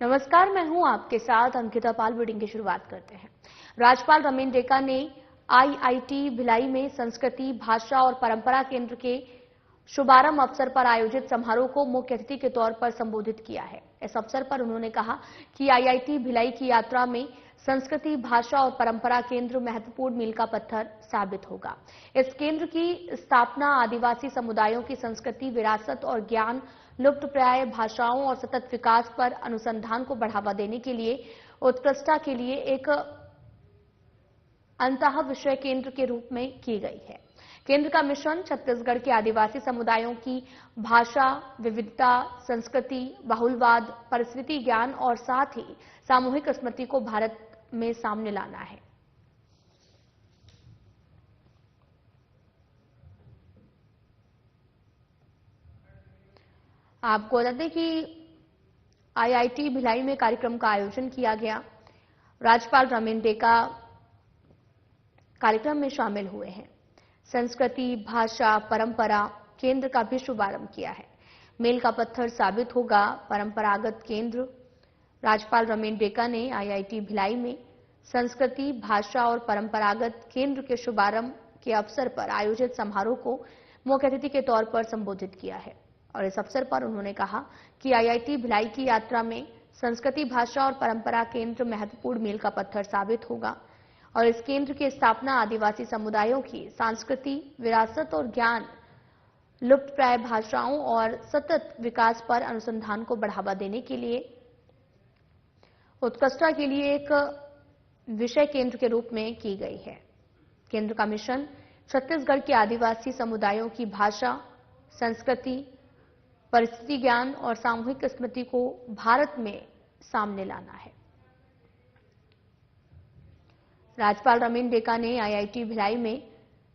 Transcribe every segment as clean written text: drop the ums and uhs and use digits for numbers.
नमस्कार, मैं हूं आपके साथ अंकिता पाल। बुलेटिन की शुरुआत करते हैं। राज्यपाल रमेन डेका ने आईआईटी भिलाई में संस्कृति, भाषा और परंपरा केंद्र के शुभारंभ अवसर पर आयोजित समारोह को मुख्य अतिथि के तौर पर संबोधित किया है। इस अवसर पर उन्होंने कहा कि आईआईटी भिलाई की यात्रा में संस्कृति, भाषा और परंपरा केंद्र महत्वपूर्ण मील का पत्थर साबित होगा। इस केंद्र की स्थापना आदिवासी समुदायों की संस्कृति, विरासत और ज्ञान, लुप्तप्राय भाषाओं और सतत विकास पर अनुसंधान को बढ़ावा देने के लिए उत्कृष्टता के लिए एक अंतः विषय केंद्र के रूप में की गई है। केंद्र का मिशन छत्तीसगढ़ के आदिवासी समुदायों की भाषा, विविधता, संस्कृति, बहुलवाद, परिस्थिति ज्ञान और साथ ही सामूहिक स्मृति को भारत में सामने लाना है। आपको बता दें कि आईआईटी भिलाई में कार्यक्रम का आयोजन किया गया। राज्यपाल रमेन डेका कार्यक्रम में शामिल हुए हैं। संस्कृति, भाषा, परंपरा केंद्र का भी शुभारंभ किया है। मील का पत्थर साबित होगा परंपरागत केंद्र। राज्यपाल रमेन डेका ने आईआईटी भिलाई में संस्कृति, भाषा और परंपरागत केंद्र के शुभारंभ के अवसर पर आयोजित समारोह को मुख्य अतिथि के तौर पर संबोधित किया है और इस अवसर पर उन्होंने कहा कि आईआईटी भिलाई की यात्रा में संस्कृति, भाषा और परंपरा केंद्र महत्वपूर्ण मील का पत्थर साबित होगा और इस केंद्र की स्थापना आदिवासी समुदायों की संस्कृति, विरासत और ज्ञान, लुप्तप्राय भाषाओं और सतत विकास पर अनुसंधान को बढ़ावा देने के लिए उत्कृष्टता के लिए एक विषय केंद्र के रूप में की गई है। केंद्र का मिशन छत्तीसगढ़ के आदिवासी समुदायों की भाषा, संस्कृति, परिस्थिति ज्ञान और सामूहिक स्मृति को भारत में सामने लाना है। राज्यपाल रमेन डेका ने आईआईटी भिलाई में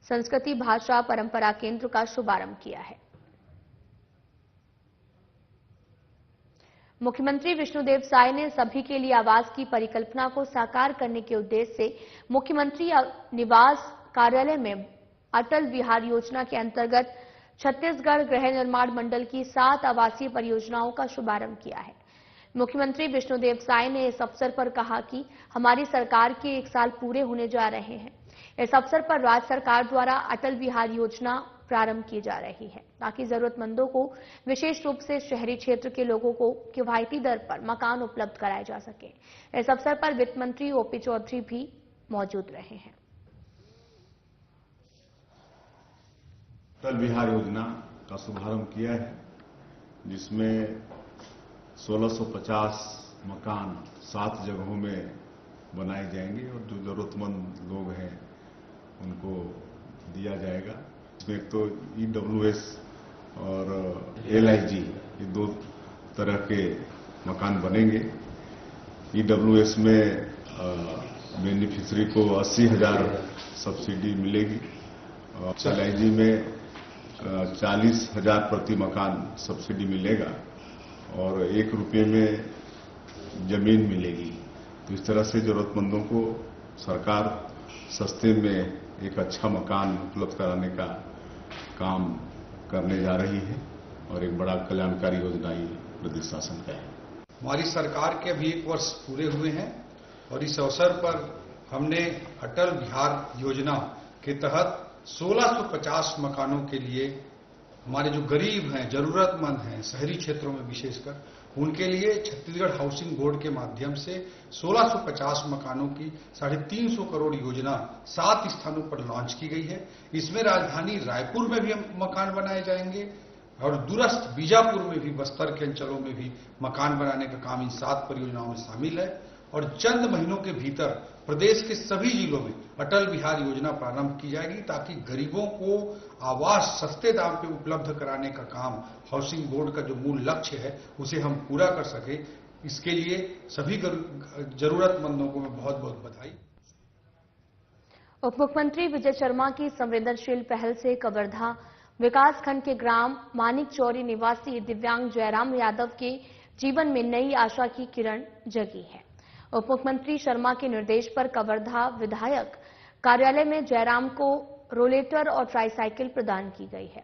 संस्कृति, भाषा, परंपरा केंद्र का शुभारंभ किया है। मुख्यमंत्री विष्णुदेव साय ने सभी के लिए आवास की परिकल्पना को साकार करने के उद्देश्य से मुख्यमंत्री निवास कार्यालय में अटल विहार योजना के अंतर्गत छत्तीसगढ़ गृह निर्माण मंडल की 7 आवासीय परियोजनाओं का शुभारंभ किया है। मुख्यमंत्री विष्णुदेव साय ने इस अवसर पर कहा कि हमारी सरकार के 1 साल पूरे होने जा रहे हैं। इस अवसर पर राज्य सरकार द्वारा अटल विहार योजना प्रारंभ की जा रही है ताकि जरूरतमंदों को, विशेष रूप से शहरी क्षेत्र के लोगों को किफायती दर पर मकान उपलब्ध कराए जा सके। इस अवसर पर वित्त मंत्री ओपी चौधरी भी मौजूद रहे हैं। अटल विहार योजना का शुभारंभ किया है, जिसमें 1650 मकान 7 जगहों में बनाए जाएंगे और जो जरूरतमंद लोग हैं उनको दिया जाएगा। इसमें एक तो ईडब्ल्यूएस और एलआईजी, ये 2 तरह के मकान बनेंगे। ईडब्ल्यूएस में बेनिफिशरी को 80,000 सब्सिडी मिलेगी और एलआईजी में 40,000 प्रति मकान सब्सिडी मिलेगा और 1 रुपये में जमीन मिलेगी। तो इस तरह से जरूरतमंदों को सरकार सस्ते में एक अच्छा मकान उपलब्ध कराने का काम करने जा रही है और एक बड़ा कल्याणकारी योजना ये प्रदेश शासन का है। हमारी सरकार के अभी 1 वर्ष पूरे हुए हैं और इस अवसर पर हमने अटल विहार योजना के तहत 1650 मकानों के लिए हमारे जो गरीब हैं, जरूरतमंद हैं, शहरी क्षेत्रों में विशेषकर, उनके लिए छत्तीसगढ़ हाउसिंग बोर्ड के माध्यम से 1650 मकानों की 350 करोड़ योजना 7 स्थानों पर लॉन्च की गई है। इसमें राजधानी रायपुर में भी मकान बनाए जाएंगे और दूरस्थ बीजापुर में भी, बस्तर के अंचलों में भी मकान बनाने का काम इन 7 परियोजनाओं में शामिल है और चंद महीनों के भीतर प्रदेश के सभी जिलों में अटल विहार योजना प्रारंभ की जाएगी ताकि गरीबों को आवास सस्ते दाम पे उपलब्ध कराने का काम हाउसिंग बोर्ड का जो मूल लक्ष्य है उसे हम पूरा कर सके। इसके लिए सभी जरूरतमंदों को मैं बहुत बहुत बधाई। उप मुख्यमंत्री विजय शर्मा की संवेदनशील पहल से कवर्धा विकासखंड के ग्राम मानिक चौरी निवासी दिव्यांग जयराम यादव के जीवन में नई आशा की किरण जगी है। उप मुख्यमंत्री शर्मा के निर्देश पर कवर्धा विधायक कार्यालय में जयराम को रोलेटर और ट्राईसाइकिल प्रदान की गई है,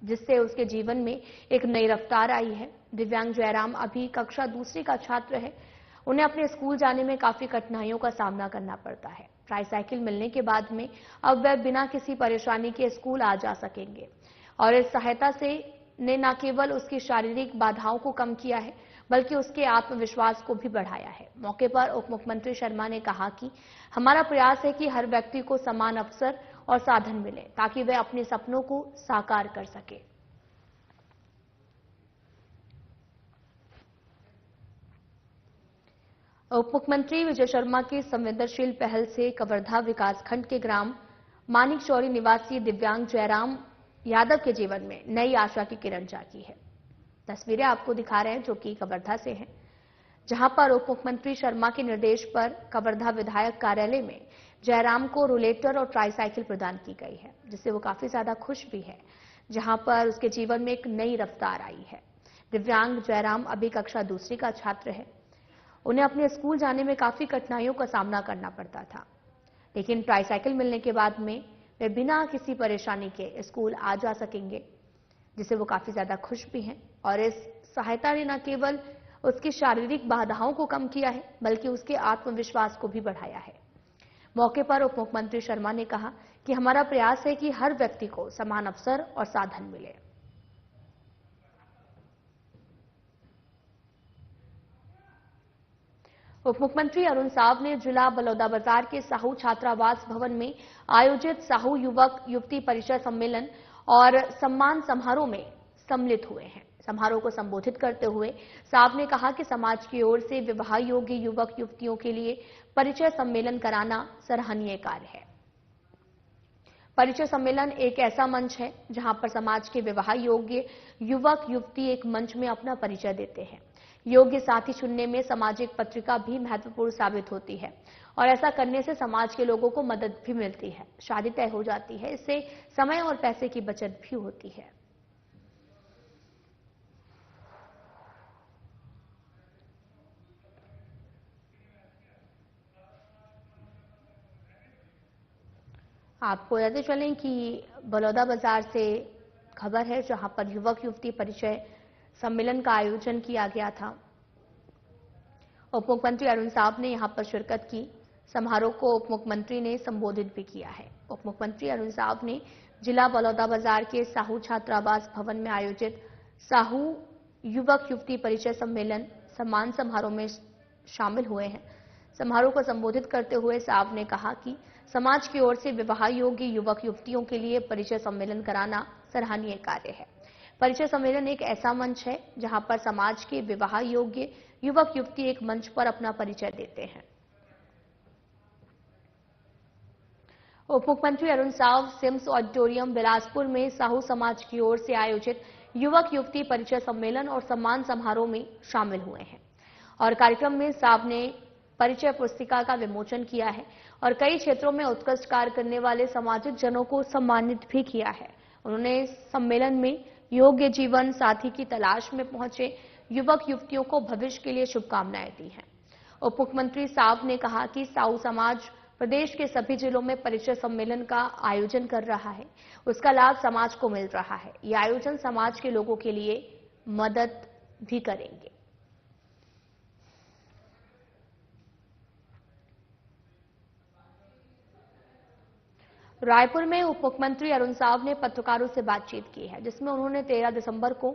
जिससे उसके जीवन में एक नई रफ्तार आई है। दिव्यांग जयराम अभी कक्षा दूसरी का छात्र है। उन्हें अपने स्कूल जाने में काफी कठिनाइयों का सामना करना पड़ता है। ट्राईसाइकिल मिलने के बाद में अब वह बिना किसी परेशानी के स्कूल आ जा सकेंगे और इस सहायता से ने न केवल उसकी शारीरिक बाधाओं को कम किया है बल्कि उसके आत्मविश्वास को भी बढ़ाया है। मौके पर उप मुख्यमंत्री शर्मा ने कहा कि हमारा प्रयास है कि हर व्यक्ति को समान अवसर और साधन मिले ताकि वह अपने सपनों को साकार कर सके। उप मुख्यमंत्री विजय शर्मा की संवेदनशील पहल से कवर्धा विकासखंड के ग्राम मानिक चौरी निवासी दिव्यांग जयराम यादव के जीवन में नई आशा की किरण जागी है। तस्वीरें आपको दिखा रहे हैं जो कि कवर्धा से हैं, जहां पर उप मुख्यमंत्री शर्मा के निर्देश पर कवर्धा विधायक कार्यालय में जयराम को रोलेटर और ट्राईसाइकिल प्रदान की गई है, जिससे वो काफी ज्यादा खुश भी है, जहां पर उसके जीवन में एक नई रफ्तार आई है। दिव्यांग जयराम अभी कक्षा दूसरी का छात्र है। उन्हें अपने स्कूल जाने में काफी कठिनाइयों का सामना करना पड़ता था, लेकिन ट्राईसाइकिल मिलने के बाद में वे बिना किसी परेशानी के स्कूल आ जा सकेंगे, जिससे वो काफी ज्यादा खुश भी हैं। और इस सहायता ने न केवल उसकी शारीरिक बाधाओं को कम किया है बल्कि उसके आत्मविश्वास को भी बढ़ाया है। मौके पर उप मुख्यमंत्री शर्मा ने कहा कि हमारा प्रयास है कि हर व्यक्ति को समान अवसर और साधन मिले। उप मुख्यमंत्री अरुण साव ने जिला बलौदाबाजार के साहू छात्रावास भवन में आयोजित साहू युवक युवती परिचय सम्मेलन और सम्मान समारोह में सम्मिलित हुए हैं। समारोह को संबोधित करते हुए साव ने कहा कि समाज की ओर से विवाह योग्य युवक युवतियों के लिए परिचय सम्मेलन कराना सराहनीय कार्य है। परिचय सम्मेलन एक ऐसा मंच है जहां पर समाज के विवाह योग्य युवक युवती एक मंच में अपना परिचय देते हैं। योग्य साथी चुनने में सामाजिक पत्रिका भी महत्वपूर्ण साबित होती है और ऐसा करने से समाज के लोगों को मदद भी मिलती है, शादी तय हो जाती है। इससे समय और पैसे की बचत भी होती है। आपको बताते चलें कि बलौदाबाजार से खबर है, जहां पर युवक युवती परिचय सम्मेलन का आयोजन किया गया था। उप मुख्यमंत्री अरुण साव ने यहां पर शिरकत की। समारोह को उप मुख्यमंत्री ने संबोधित भी किया है। उप मुख्यमंत्री अरुण साव ने जिला बलौदाबाजार के साहू छात्रावास भवन में आयोजित साहू युवक युवती परिचय सम्मेलन सम्मान समारोह में शामिल हुए हैं। समारोह को संबोधित करते हुए साव ने कहा कि समाज की ओर से विवाह योग्य युवक युवतियों के लिए परिचय सम्मेलन कराना सराहनीय कार्य है। परिचय सम्मेलन एक ऐसा मंच है जहां पर समाज के विवाह योग्य युवक युवती एक मंच पर अपना परिचय देते हैं। उप मुख्यमंत्री अरुण साव सिम्स ऑडिटोरियम बिलासपुर में साहू समाज की ओर से आयोजित युवक युवती परिचय सम्मेलन और सम्मान समारोह में शामिल हुए हैं और कार्यक्रम में साव ने परिचय पुस्तिका का विमोचन किया है और कई क्षेत्रों में उत्कृष्ट कार्य करने वाले सामाजिक जनों को सम्मानित भी किया है। उन्होंने सम्मेलन में योग्य जीवन साथी की तलाश में पहुंचे युवक युवतियों को भविष्य के लिए शुभकामनाएं दी हैं। उप मुख्यमंत्री साव ने कहा कि साहू समाज प्रदेश के सभी जिलों में परिचय सम्मेलन का आयोजन कर रहा है, उसका लाभ समाज को मिल रहा है। ये आयोजन समाज के लोगों के लिए मदद भी करेंगे। रायपुर में उप मुख्यमंत्री अरुण साव ने पत्रकारों से बातचीत की है, जिसमें उन्होंने 13 दिसंबर को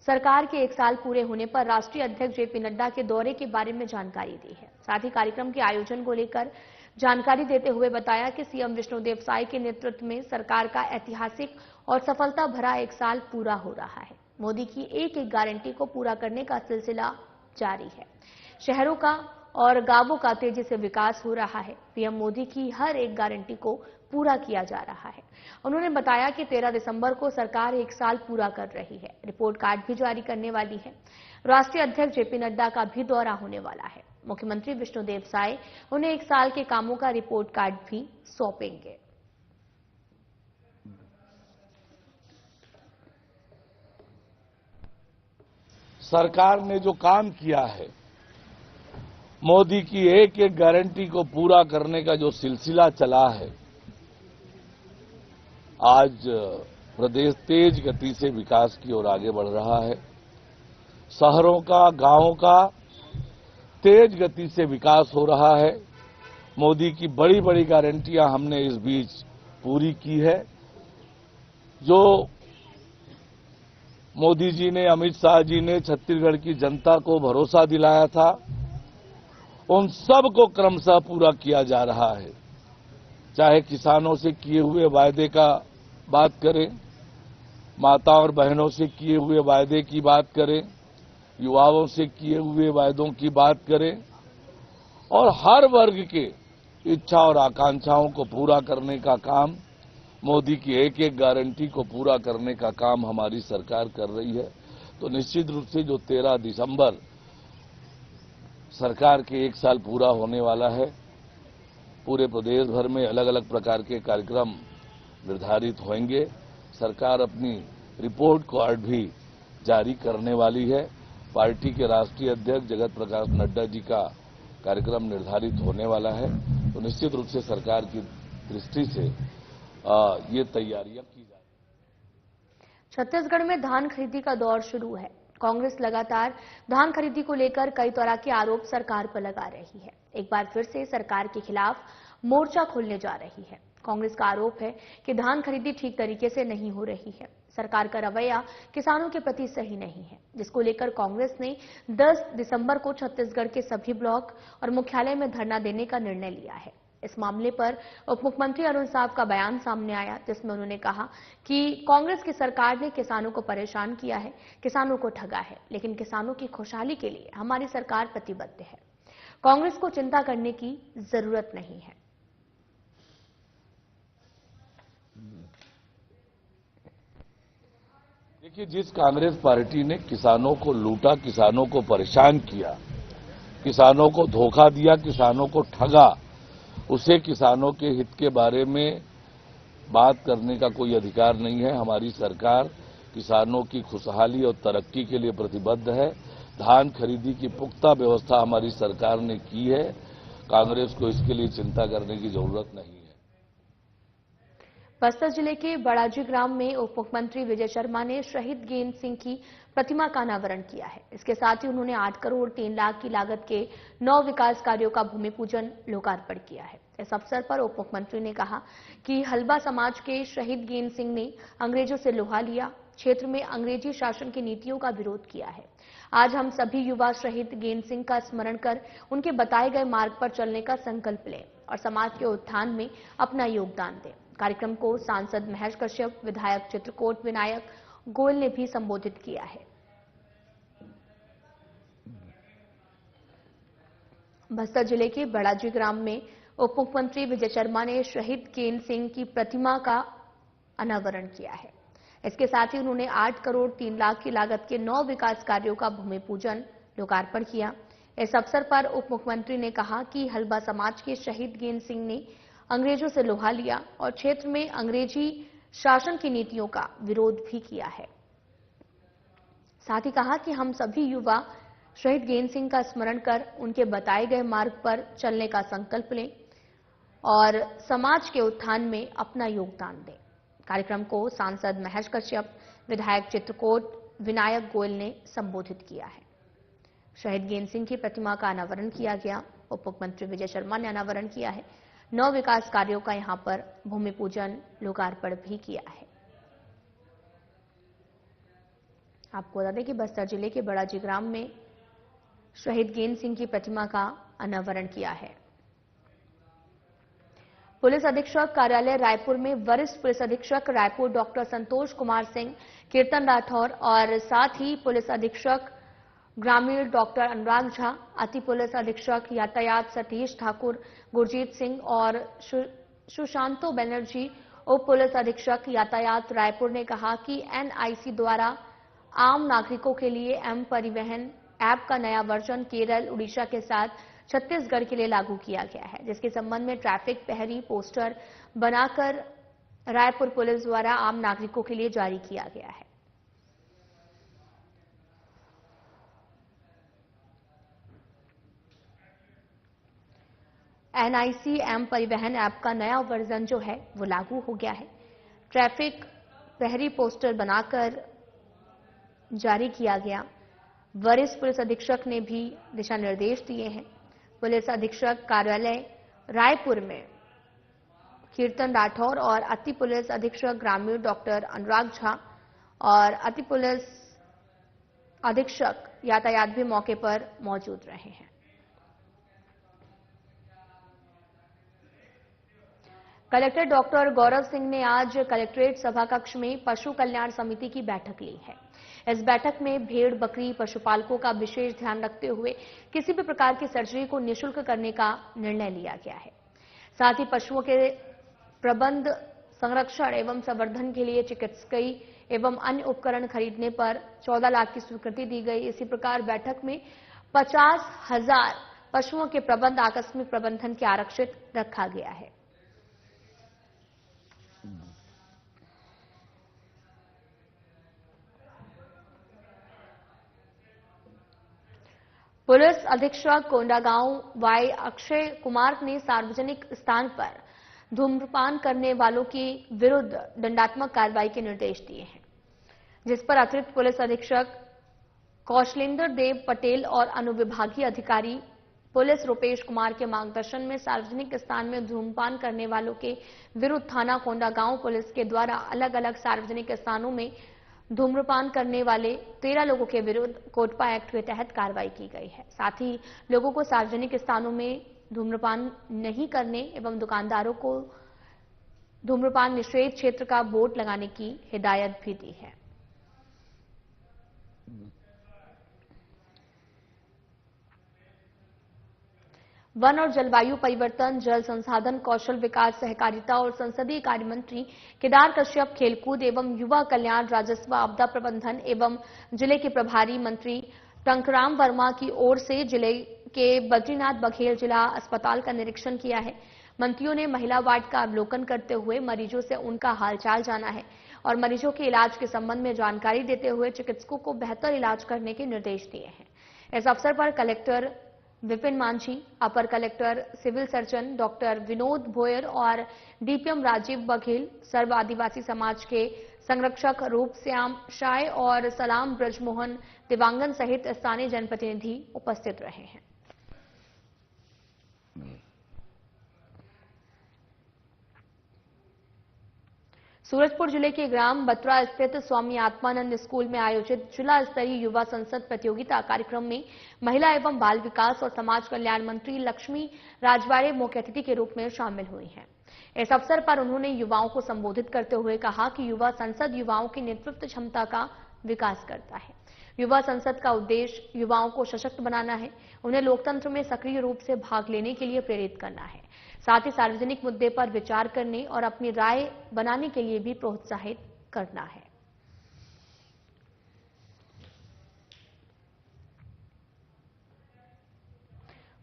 सरकार के 1 साल पूरे होने पर राष्ट्रीय अध्यक्ष जेपी नड्डा के दौरे के बारे में जानकारी दी है। साथ ही कार्यक्रम के आयोजन को लेकर जानकारी देते हुए बताया कि सीएम विष्णुदेव साय के नेतृत्व में सरकार का ऐतिहासिक और सफलता भरा 1 साल पूरा हो रहा है। मोदी की एक एक गारंटी को पूरा करने का सिलसिला जारी है। शहरों का और गांवों का तेजी से विकास हो रहा है। पीएम मोदी की हर एक गारंटी को पूरा किया जा रहा है। उन्होंने बताया कि 13 दिसंबर को सरकार 1 साल पूरा कर रही है। रिपोर्ट कार्ड भी जारी करने वाली है। राष्ट्रीय अध्यक्ष जेपी नड्डा का भी दौरा होने वाला है। मुख्यमंत्री विष्णुदेव साय उन्हें 1 साल के कामों का रिपोर्ट कार्ड भी सौंपेंगे। सरकार ने जो काम किया है, मोदी की एक एक गारंटी को पूरा करने का जो सिलसिला चला है, आज प्रदेश तेज गति से विकास की ओर आगे बढ़ रहा है। शहरों का, गांवों का तेज गति से विकास हो रहा है। मोदी की बड़ी बड़ी गारंटियां हमने इस बीच पूरी की है। जो मोदी जी ने, अमित शाह जी ने छत्तीसगढ़ की जनता को भरोसा दिलाया था, उन सब को क्रमशः पूरा किया जा रहा है। चाहे किसानों से किए हुए वायदे का बात करें, माता और बहनों से किए हुए वायदे की बात करें, युवाओं से किए हुए वायदों की बात करें, और हर वर्ग के इच्छा और आकांक्षाओं को पूरा करने का काम, मोदी की एक एक गारंटी को पूरा करने का काम हमारी सरकार कर रही है। तो निश्चित रूप से जो 13 दिसंबर सरकार के 1 साल पूरा होने वाला है, पूरे प्रदेश भर में अलग अलग प्रकार के कार्यक्रम निर्धारित होंगे। सरकार अपनी रिपोर्ट कार्ड भी जारी करने वाली है। पार्टी के राष्ट्रीय अध्यक्ष जगत प्रकाश नड्डा जी का कार्यक्रम निर्धारित होने वाला है। तो निश्चित रूप से सरकार की दृष्टि से ये तैयारियां की जा रही हैं। छत्तीसगढ़ में धान खरीदी का दौर शुरू है। कांग्रेस लगातार धान खरीदी को लेकर कई तरह के आरोप सरकार पर लगा रही है। एक बार फिर से सरकार के खिलाफ मोर्चा खोलने जा रही है। कांग्रेस का आरोप है कि धान खरीदी ठीक तरीके से नहीं हो रही है। सरकार का रवैया किसानों के प्रति सही नहीं है, जिसको लेकर कांग्रेस ने 10 दिसंबर को छत्तीसगढ़ के सभी ब्लॉक और मुख्यालय में धरना देने का निर्णय लिया है। इस मामले पर उप मुख्यमंत्री अरुण साव का बयान सामने आया, जिसमें उन्होंने कहा कि कांग्रेस की सरकार ने किसानों को परेशान किया है, किसानों को ठगा है, लेकिन किसानों की खुशहाली के लिए हमारी सरकार प्रतिबद्ध है। कांग्रेस को चिंता करने की जरूरत नहीं है। देखिए, जिस कांग्रेस पार्टी ने किसानों को लूटा, किसानों को परेशान किया, किसानों को धोखा दिया, किसानों को ठगा, उसे किसानों के हित के बारे में बात करने का कोई अधिकार नहीं है। हमारी सरकार किसानों की खुशहाली और तरक्की के लिए प्रतिबद्ध है। धान खरीदी की पुख्ता व्यवस्था हमारी सरकार ने की है। कांग्रेस को इसके लिए चिंता करने की जरूरत नहीं है। बस्तर जिले के बड़ाजी ग्राम में उप मुख्यमंत्री विजय शर्मा ने शहीद गेंद सिंह की प्रतिमा का अनावरण किया है। इसके साथ ही उन्होंने 8 करोड़ 3 लाख की लागत के 9 विकास कार्यों का भूमि पूजन लोकार्पण किया है। इस अवसर पर उप मुख्यमंत्री ने कहा कि हल्बा समाज के शहीद गेंद सिंह ने अंग्रेजों से लोहा लिया, क्षेत्र में अंग्रेजी शासन की नीतियों का विरोध किया है। आज हम सभी युवा शहीद गेंद सिंह का स्मरण कर उनके बताए गए मार्ग पर चलने का संकल्प लें और समाज के उत्थान में अपना योगदान दें। कार्यक्रम को सांसद महेश कश्यप, विधायक चित्रकोट विनायक गोयल ने भी संबोधित किया है। बस्तर जिले के बड़ाजी ग्राम में उप मुख्यमंत्री विजय शर्मा ने शहीद गेंद सिंह की प्रतिमा का अनावरण किया है। इसके साथ ही उन्होंने 8 करोड़ 3 लाख की लागत के 9 विकास कार्यों का भूमि पूजन लोकार्पण किया। इस अवसर पर उप मुख्यमंत्री ने कहा कि हल्बा समाज के शहीद गेंद सिंह ने अंग्रेजों से लोहा लिया और क्षेत्र में अंग्रेजी शासन की नीतियों का विरोध भी किया है। साथ ही कहा कि हम सभी युवा शहीद गेंद सिंह का स्मरण कर उनके बताए गए मार्ग पर चलने का संकल्प लें और समाज के उत्थान में अपना योगदान दें। कार्यक्रम को सांसद महेश कश्यप, विधायक चित्रकोट विनायक गोयल ने संबोधित किया है। शहीद गेंद सिंह की प्रतिमा का अनावरण किया गया। उप मुख्यमंत्री विजय शर्मा ने अनावरण किया है। 9 विकास कार्यों का यहां पर भूमि पूजन लोकार्पण भी किया है। आपको बता दें कि बस्तर जिले के बड़ाजी ग्राम में शहीद गेंद सिंह की प्रतिमा का अनावरण किया है। पुलिस अधीक्षक कार्यालय रायपुर में वरिष्ठ पुलिस अधीक्षक रायपुर डॉक्टर संतोष कुमार सिंह, कीर्तन राठौर और साथ ही पुलिस अधीक्षक ग्रामीण डॉक्टर अनुराग झा, अति पुलिस अधीक्षक यातायात सतीश ठाकुर, गुरजीत सिंह और सुशांतो बनर्जी, उप पुलिस अधीक्षक यातायात रायपुर ने कहा कि एनआईसी द्वारा आम नागरिकों के लिए एम परिवहन ऐप का नया वर्जन केरल, उड़ीसा के साथ छत्तीसगढ़ के लिए लागू किया गया है, जिसके संबंध में ट्रैफिक प्रहरी पोस्टर बनाकर रायपुर पुलिस द्वारा आम नागरिकों के लिए जारी किया गया है। एनआईसी एम परिवहन ऐप का नया वर्जन जो है वो लागू हो गया है। ट्रैफिक प्रहरी पोस्टर बनाकर जारी किया गया। वरिष्ठ पुलिस अधीक्षक ने भी दिशा निर्देश दिए हैं। पुलिस अधीक्षक कार्यालय रायपुर में कीर्तन राठौर और अति पुलिस अधीक्षक ग्रामीण डॉक्टर अनुराग झा और अति पुलिस अधीक्षक यातायात भी मौके पर मौजूद रहे हैं। कलेक्टर डॉक्टर गौरव सिंह ने आज कलेक्ट्रेट सभा कक्ष में पशु कल्याण समिति की बैठक ली है। इस बैठक में भेड़, बकरी पशुपालकों का विशेष ध्यान रखते हुए किसी भी प्रकार की सर्जरी को निःशुल्क करने का निर्णय लिया गया है। साथ ही पशुओं के प्रबंध, संरक्षण एवं संवर्धन के लिए चिकित्सकीय एवं अन्य उपकरण खरीदने पर 14 लाख की स्वीकृति दी गई। इसी प्रकार बैठक में 50,000 पशुओं के प्रबंध आकस्मिक प्रबंधन के आरक्षित रखा गया है। पुलिस अधीक्षक कोंडागांव वाई अक्षय कुमार ने सार्वजनिक स्थान पर धूम्रपान करने वालों के विरुद्ध दंडात्मक कार्रवाई के निर्देश दिए हैं, जिस पर अतिरिक्त पुलिस अधीक्षक कौशलेंद्र देव पटेल और अनुविभागीय अधिकारी पुलिस रूपेश कुमार के मार्गदर्शन में सार्वजनिक स्थान में धूम्रपान करने वालों के विरुद्ध थाना कोंडागांव पुलिस के द्वारा अलग अलग सार्वजनिक स्थानों में धूम्रपान करने वाले 13 लोगों के विरुद्ध कोटपा एक्ट के तहत कार्रवाई की गई है। साथ ही लोगों को सार्वजनिक स्थानों में धूम्रपान नहीं करने एवं दुकानदारों को धूम्रपान निषेध क्षेत्र का बोर्ड लगाने की हिदायत भी दी है। वन और जलवायु परिवर्तन, जल संसाधन, कौशल विकास, सहकारिता और संसदीय कार्य मंत्री केदार कश्यप, खेलकूद एवं युवा कल्याण, राजस्व, आपदा प्रबंधन एवं जिले के प्रभारी मंत्री टंकराम वर्मा की ओर से जिले के बद्रीनाथ बघेल जिला अस्पताल का निरीक्षण किया है। मंत्रियों ने महिला वार्ड का अवलोकन करते हुए मरीजों से उनका हालचाल जाना है और मरीजों के इलाज के संबंध में जानकारी देते हुए चिकित्सकों को बेहतर इलाज करने के निर्देश दिए हैं। इस अवसर पर collector Vipin Manjhi, upper collector civil surgeon doctor Vinod Bhoyar और डीपीएम राजीव बघेल, सर्व आदिवासी समाज के संरक्षक रूप श्याम शाय और सलाम ब्रजमोहन दिवांगन सहित स्थानीय जनप्रतिनिधि उपस्थित रहे हैं। सूरजपुर जिले के ग्राम बत्रा स्थित स्वामी आत्मानंद स्कूल में आयोजित जिला स्तरीय युवा संसद प्रतियोगिता कार्यक्रम में महिला एवं बाल विकास और समाज कल्याण मंत्री लक्ष्मी राजवाड़े मुख्य अतिथि के रूप में शामिल हुई हैं। इस अवसर पर उन्होंने युवाओं को संबोधित करते हुए कहा कि युवा संसद युवाओं की नेतृत्व क्षमता का विकास करता है। युवा संसद का उद्देश्य युवाओं को सशक्त बनाना है, उन्हें लोकतंत्र में सक्रिय रूप से भाग लेने के लिए प्रेरित करना है, साथ ही सार्वजनिक मुद्दे पर विचार करने और अपनी राय बनाने के लिए भी प्रोत्साहित करना है।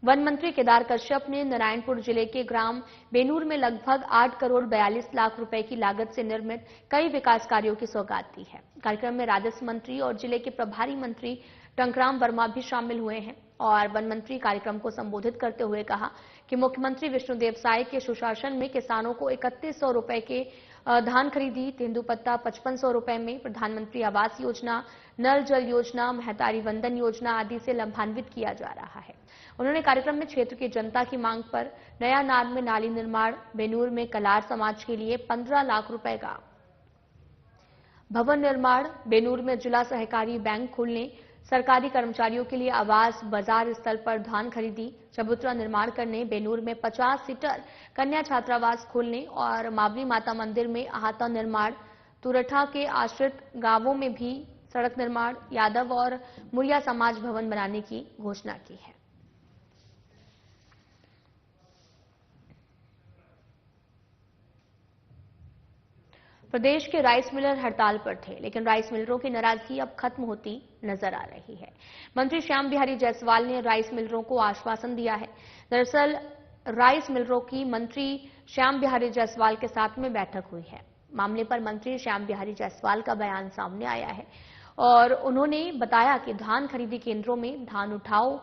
वन मंत्री केदार कश्यप ने नारायणपुर जिले के ग्राम बेनूर में लगभग 8 करोड़ 42 लाख रुपए की लागत से निर्मित कई विकास कार्यों की सौगात दी है। कार्यक्रम में राजस्व मंत्री और जिले के प्रभारी मंत्री टंकराम वर्मा भी शामिल हुए हैं और वन मंत्री कार्यक्रम को संबोधित करते हुए कहा कि मुख्यमंत्री विष्णुदेव साय के सुशासन में किसानों को 3100 रुपए के धान खरीदी, तेंदुपत्ता 5500 रुपए में, प्रधानमंत्री आवास योजना, नल जल योजना, महतारी वंदन योजना आदि से लाभान्वित किया जा रहा है। उन्होंने कार्यक्रम में क्षेत्र की जनता की मांग पर नया नार में नाली निर्माण, बेनूर में कलार समाज के लिए 15 लाख रुपए का भवन निर्माण, बेनूर में जिला सहकारी बैंक खोलने, सरकारी कर्मचारियों के लिए आवास, बाजार स्थल पर धान खरीदी, चबूतरा निर्माण करने, बेनूर में 50 सीटर कन्या छात्रावास खोलने और मावली माता मंदिर में अहाता निर्माण, तुरठा के आश्रित गांवों में भी सड़क निर्माण, यादव और मुरिया समाज भवन बनाने की घोषणा की है। प्रदेश के राइस मिलर हड़ताल पर थे, लेकिन राइस मिलरों की नाराजगी अब खत्म होती नजर आ रही है। मंत्री श्याम बिहारी जायसवाल ने राइस मिलरों को आश्वासन दिया है। दरअसल राइस मिलरों की मंत्री श्याम बिहारी जायसवाल के साथ में बैठक हुई है। मामले पर मंत्री श्याम बिहारी जायसवाल का बयान सामने आया है और उन्होंने बताया कि धान खरीदी केंद्रों में धान उठाव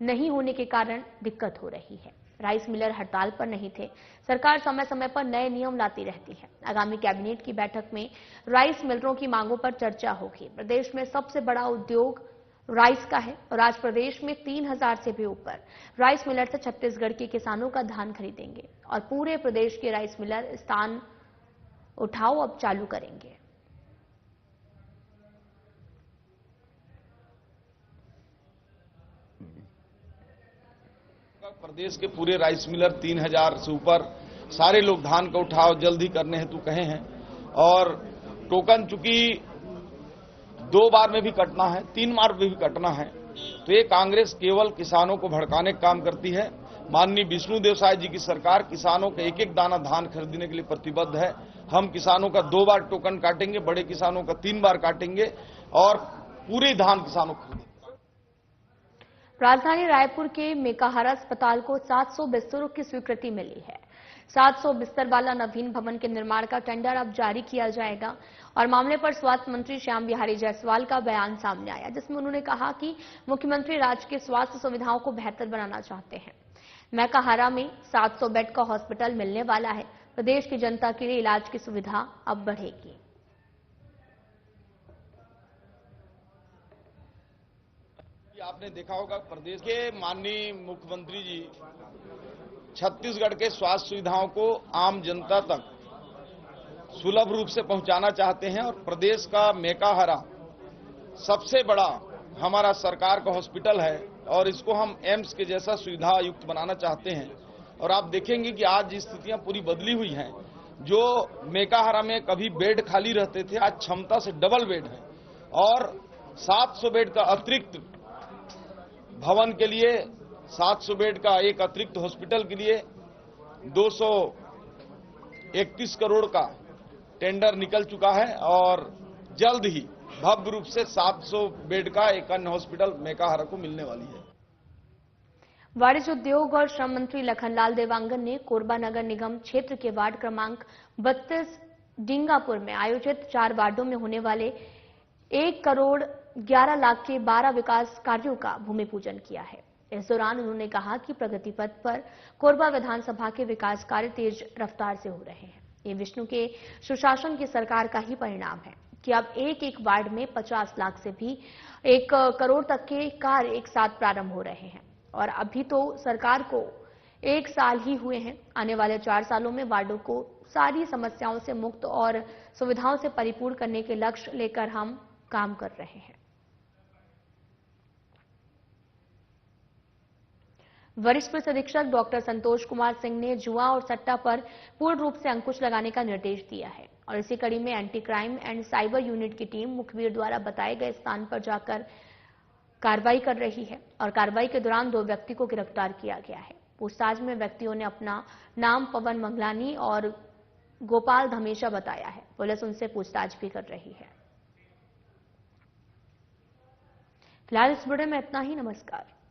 नहीं होने के कारण दिक्कत हो रही है। राइस मिलर हड़ताल पर नहीं थे। सरकार समय समय पर नए नियम लाती रहती है। आगामी कैबिनेट की बैठक में राइस मिलरों की मांगों पर चर्चा होगी। प्रदेश में सबसे बड़ा उद्योग राइस का है और आज प्रदेश में 3000 से भी ऊपर राइस मिलर से छत्तीसगढ़ के किसानों का धान खरीदेंगे और पूरे प्रदेश के राइस मिलर स्थान उठाओ अब चालू करेंगे। प्रदेश के पूरे राइस मिलर 3000 से ऊपर सारे लोग धान का उठाव जल्दी करने हेतु कहे हैं और टोकन चूंकि 2 बार में भी कटना है, 3 बार में भी कटना है, तो ये कांग्रेस केवल किसानों को भड़काने का काम करती है। माननीय विष्णुदेव साय जी की सरकार किसानों का एक एक दाना धान खरीदने के लिए प्रतिबद्ध है। हम किसानों का 2 बार टोकन काटेंगे, बड़े किसानों का 3 बार काटेंगे और पूरे धान किसानों को खरीदेंगे। राजधानी रायपुर के मेकाहारा अस्पताल को 700 बिस्तरों की स्वीकृति मिली है। 700 बिस्तर वाला नवीन भवन के निर्माण का टेंडर अब जारी किया जाएगा और मामले पर स्वास्थ्य मंत्री श्याम बिहारी जायसवाल का बयान सामने आया, जिसमें उन्होंने कहा कि मुख्यमंत्री राज्य की स्वास्थ्य सुविधाओं को बेहतर बनाना चाहते हैं। मेकाहारा में 700 बेड का हॉस्पिटल मिलने वाला है। प्रदेश की जनता के लिए इलाज की सुविधा अब बढ़ेगी। आपने देखा होगा प्रदेश के माननीय मुख्यमंत्री जी छत्तीसगढ़ के स्वास्थ्य सुविधाओं को आम जनता तक सुलभ रूप से पहुंचाना चाहते हैं और प्रदेश का मेकाहारा सबसे बड़ा हमारा सरकार का हॉस्पिटल है और इसको हम एम्स के जैसा सुविधा युक्त बनाना चाहते हैं। और आप देखेंगे कि आज स्थितियां पूरी बदली हुई हैं। जो मेकाहारा में कभी बेड खाली रहते थे, आज क्षमता से डबल बेड है और 700 बेड का अतिरिक्त भवन के लिए, 700 बेड का एक अतिरिक्त हॉस्पिटल के लिए 231 करोड़ का टेंडर निकल चुका है और जल्द ही भव्य रूप से 700 बेड का एक अन्य हॉस्पिटल मेकाहारा को मिलने वाली है। वाणिज्य उद्योग और श्रम मंत्री लखनलाल देवांगन ने कोरबा नगर निगम क्षेत्र के वार्ड क्रमांक 32 डिंगापुर में आयोजित 4 वार्डों में होने वाले 1 करोड़ 11 लाख के 12 विकास कार्यों का भूमि पूजन किया है। इस दौरान उन्होंने कहा कि प्रगति पथ पर कोरबा विधानसभा के विकास कार्य तेज रफ्तार से हो रहे हैं। ये विष्णु के सुशासन की सरकार का ही परिणाम है कि अब एक वार्ड में 50 लाख से भी 1 करोड़ तक के कार्य एक साथ प्रारंभ हो रहे हैं और अभी तो सरकार को 1 साल ही हुए हैं। आने वाले 4 सालों में वार्डों को सारी समस्याओं से मुक्त और सुविधाओं से परिपूर्ण करने के लक्ष्य लेकर हम काम कर रहे हैं। वरिष्ठ पुलिस अधीक्षक डॉक्टर संतोष कुमार सिंह ने जुआ और सट्टा पर पूर्ण रूप से अंकुश लगाने का निर्देश दिया है और इसी कड़ी में anti crime and cyber unit की टीम मुखबिर द्वारा बताए गए स्थान पर जाकर कार्रवाई कर रही है और कार्रवाई के दौरान 2 व्यक्ति को गिरफ्तार किया गया है। पूछताछ में व्यक्तियों ने अपना नाम पवन मंगलानी और गोपाल धमेशा बताया है। पुलिस उनसे पूछताछ भी कर रही है। फिलहाल इस बुलेटिन में इतना ही। नमस्कार।